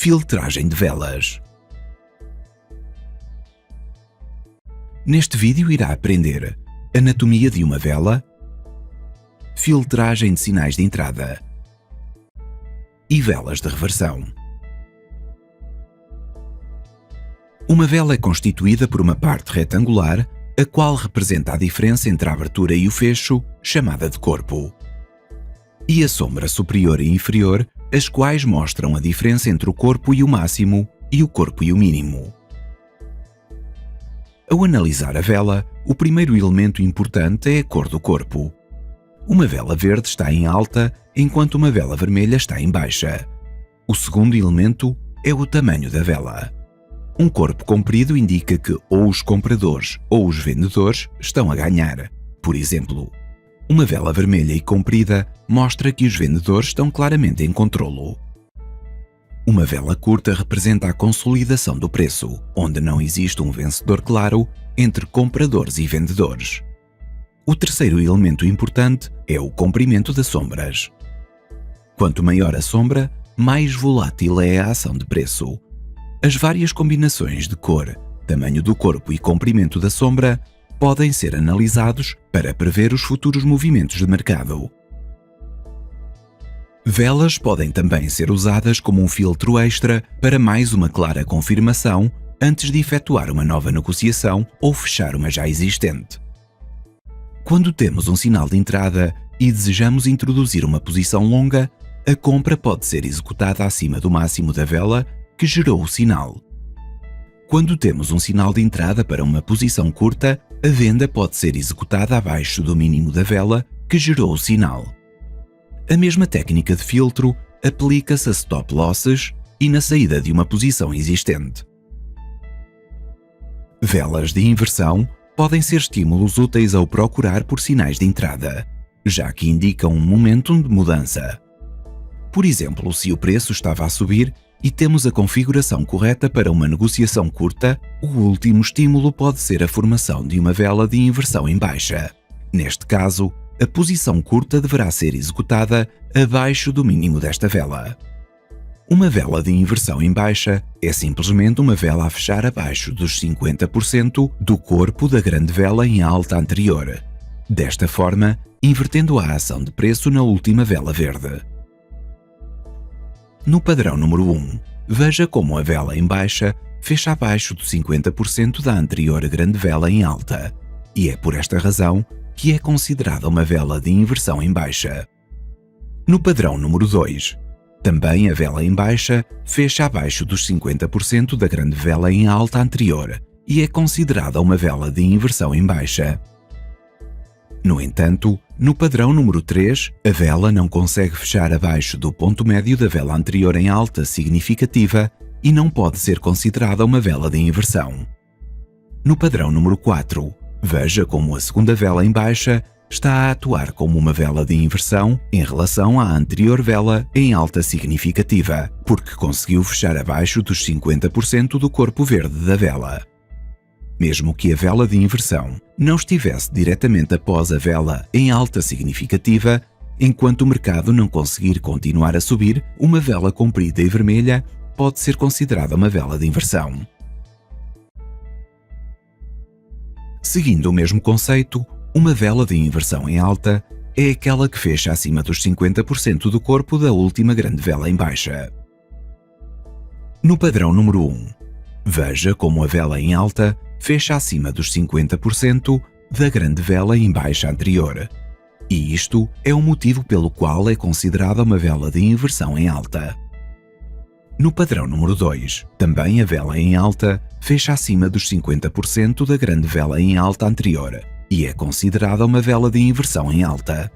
Filtragem de velas. Neste vídeo irá aprender anatomia de uma vela, filtragem de sinais de entrada e velas de reversão. Uma vela é constituída por uma parte retangular, a qual representa a diferença entre a abertura e o fecho, chamada de corpo, e a sombra superior e inferior, as quais mostram a diferença entre o corpo e o máximo e o corpo e o mínimo. Ao analisar a vela, o primeiro elemento importante é a cor do corpo. Uma vela verde está em alta, enquanto uma vela vermelha está em baixa. O segundo elemento é o tamanho da vela. Um corpo comprido indica que ou os compradores ou os vendedores estão a ganhar. Por exemplo, uma vela vermelha e comprida mostra que os vendedores estão claramente em controlo. Uma vela curta representa a consolidação do preço, onde não existe um vencedor claro entre compradores e vendedores. O terceiro elemento importante é o comprimento das sombras. Quanto maior a sombra, mais volátil é a ação de preço. As várias combinações de cor, tamanho do corpo e comprimento da sombra podem ser analisados para prever os futuros movimentos de mercado. Velas podem também ser usadas como um filtro extra para mais uma clara confirmação antes de efetuar uma nova negociação ou fechar uma já existente. Quando temos um sinal de entrada e desejamos introduzir uma posição longa, a compra pode ser executada acima do máximo da vela que gerou o sinal. Quando temos um sinal de entrada para uma posição curta, a venda pode ser executada abaixo do mínimo da vela que gerou o sinal. A mesma técnica de filtro aplica-se a stop losses e na saída de uma posição existente. Velas de inversão podem ser estímulos úteis ao procurar por sinais de entrada, já que indicam um momentum de mudança. Por exemplo, se o preço estava a subir e temos a configuração correta para uma negociação curta, o último estímulo pode ser a formação de uma vela de inversão em baixa. Neste caso, a posição curta deverá ser executada abaixo do mínimo desta vela. Uma vela de inversão em baixa é simplesmente uma vela a fechar abaixo dos 50% do corpo da grande vela em alta anterior, desta forma invertendo a ação de preço na última vela verde. No padrão número 1, veja como a vela em baixa fecha abaixo do 50% da anterior grande vela em alta, e é por esta razão que é considerada uma vela de inversão em baixa. No padrão número 2, também a vela em baixa fecha abaixo dos 50% da grande vela em alta anterior, e é considerada uma vela de inversão em baixa. No entanto, no padrão número 3, a vela não consegue fechar abaixo do ponto médio da vela anterior em alta significativa e não pode ser considerada uma vela de inversão. No padrão número 4, veja como a segunda vela em baixa está a atuar como uma vela de inversão em relação à anterior vela em alta significativa, porque conseguiu fechar abaixo dos 50% do corpo verde da vela. Mesmo que a vela de inversão não estivesse diretamente após a vela em alta significativa, enquanto o mercado não conseguir continuar a subir, uma vela comprida e vermelha pode ser considerada uma vela de inversão. Seguindo o mesmo conceito, uma vela de inversão em alta é aquela que fecha acima dos 50% do corpo da última grande vela em baixa. No padrão número 1, veja como a vela em alta fecha acima dos 50% da grande vela em baixa anterior. E isto é o motivo pelo qual é considerada uma vela de inversão em alta. No padrão número 2, também a vela em alta fecha acima dos 50% da grande vela em alta anterior e é considerada uma vela de inversão em alta.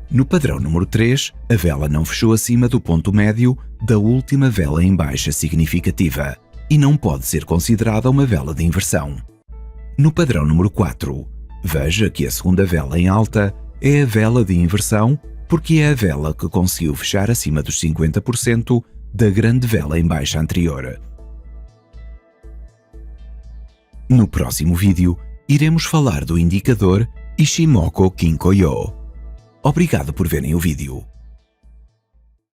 No padrão número 3, a vela não fechou acima do ponto médio da última vela em baixa significativa e não pode ser considerada uma vela de inversão. No padrão número 4, veja que a segunda vela em alta é a vela de inversão porque é a vela que conseguiu fechar acima dos 50% da grande vela em baixa anterior. No próximo vídeo, iremos falar do indicador Ichimoku Kinko-yo. Obrigado por verem o vídeo.